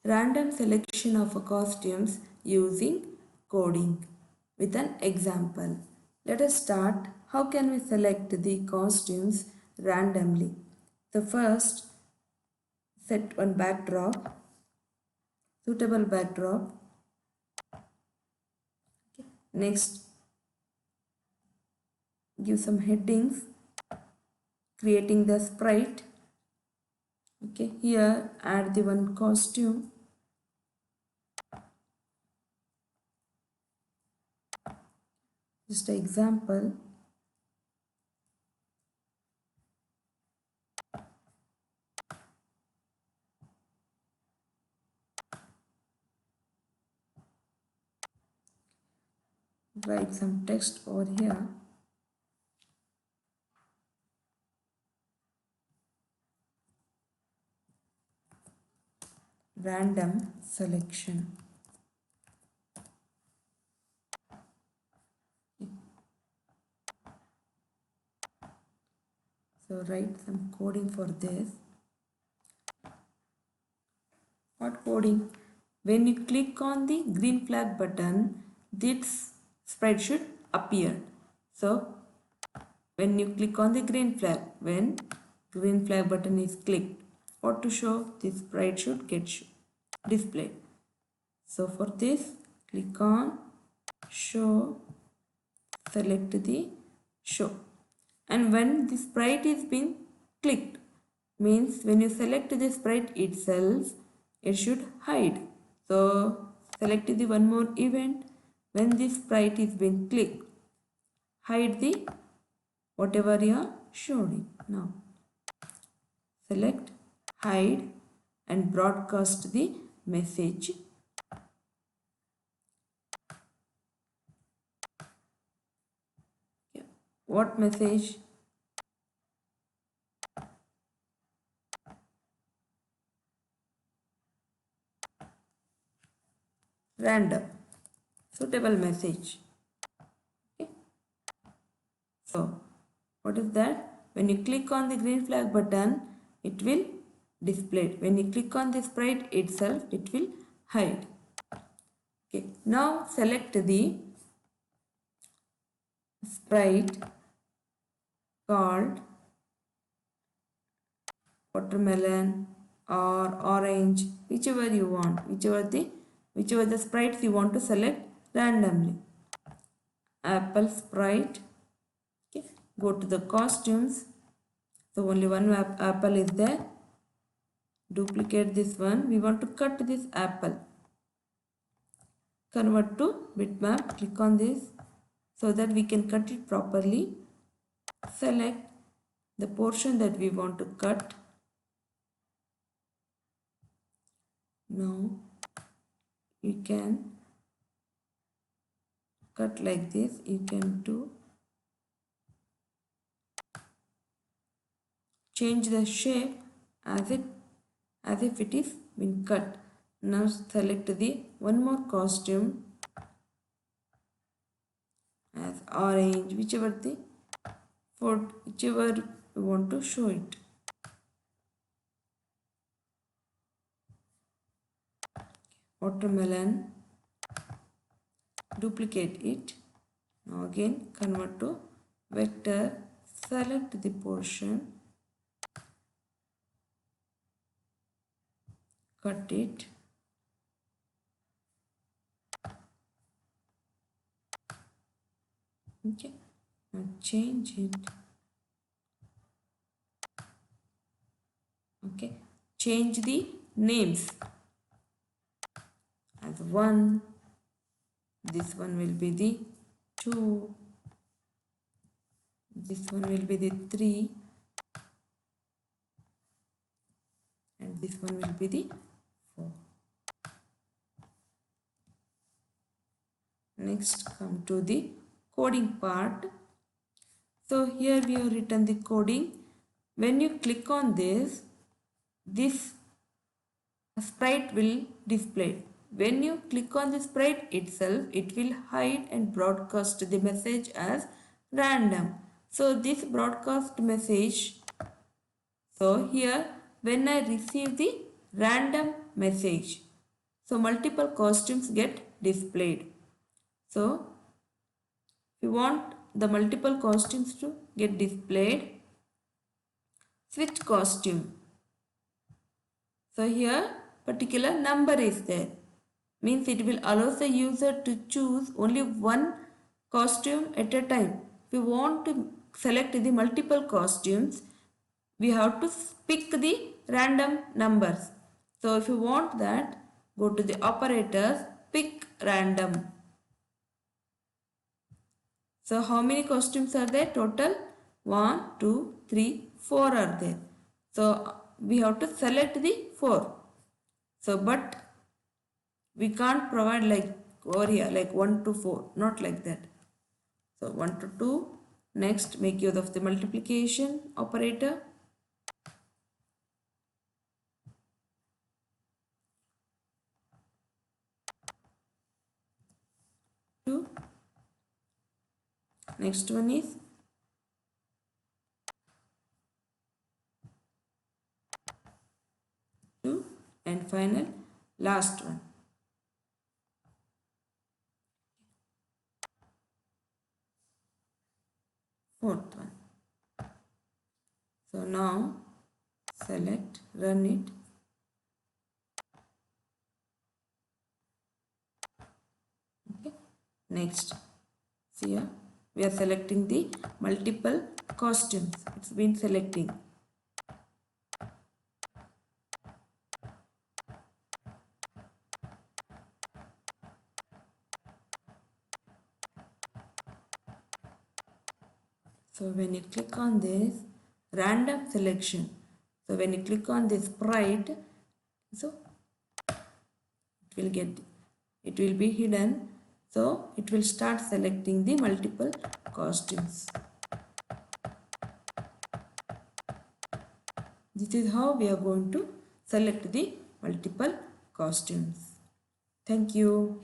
random selection of costumes using coding with an example. Let us start. How can we select the costumes randomly? The first, set one backdrop, suitable backdrop. Next, give some headings, creating the sprite. Okay, here add the one costume. Just an example. Write some text over here. Random selection. So write some coding for this. What coding? When you click on the green flag button, this sprite should appear. So when you click on the green flag, when green flag button is clicked, what to show? This sprite should get displayed. So for this, click on show, select the show. And when the sprite is being clicked, means when you select the sprite itself, it should hide. So select the one more event. When this sprite is being clicked, hide the whatever you are showing. Now select, hide and broadcast the message. What message? Random, suitable message. Okay. So what is that? When you click on the green flag button, it will display. When you click on the sprite itself, it will hide. Okay. Now select the sprite called watermelon or orange, whichever you want, whichever the sprites you want to select randomly. Apple sprite. Okay. Go to the costumes. So only one apple is there. Duplicate this one. We want to cut this apple. Convert to bitmap. Click on this so that we can cut it properly. Select the portion that we want to cut. Now you can cut like this. You can do change the shape as if it is been cut. Now select the one more costume as orange, whichever you want to show it. Watermelon, duplicate it. Now again convert to vector, select the portion, cut it. Okay, now change it. Okay, change the names as 1. This one will be the 2. This one will be the 3. And this one will be the 4. Next, come to the coding part. So here we have written the coding. When you click on this sprite will display. When you click on the sprite itself, it will hide and broadcast the message as random. So this broadcast message, so here when I receive the random message, So multiple costumes get displayed. So if you want the multiple costumes to get displayed, switch costume. So here particular number is there. Means it will allow the user to choose only one costume at a time. If you want to select the multiple costumes, we have to pick the random numbers. So if you want that, go to the operators, pick random. So how many costumes are there? Total 1, 2, 3, 4 are there. So we have to select the 4. So but we can't provide like over here like 1 to 4, not like that. So 1 to 2. Next, make use of the multiplication operator. 2. Next one is 2, and final last one. Fourth one. So now select, run it. Okay. Next, see here we are selecting the multiple costumes. It's been selecting. So when you click on this random selection, so when you click on this sprite, so it will be hidden, so it will start selecting the multiple costumes. This is how we are going to select the multiple costumes. Thank you.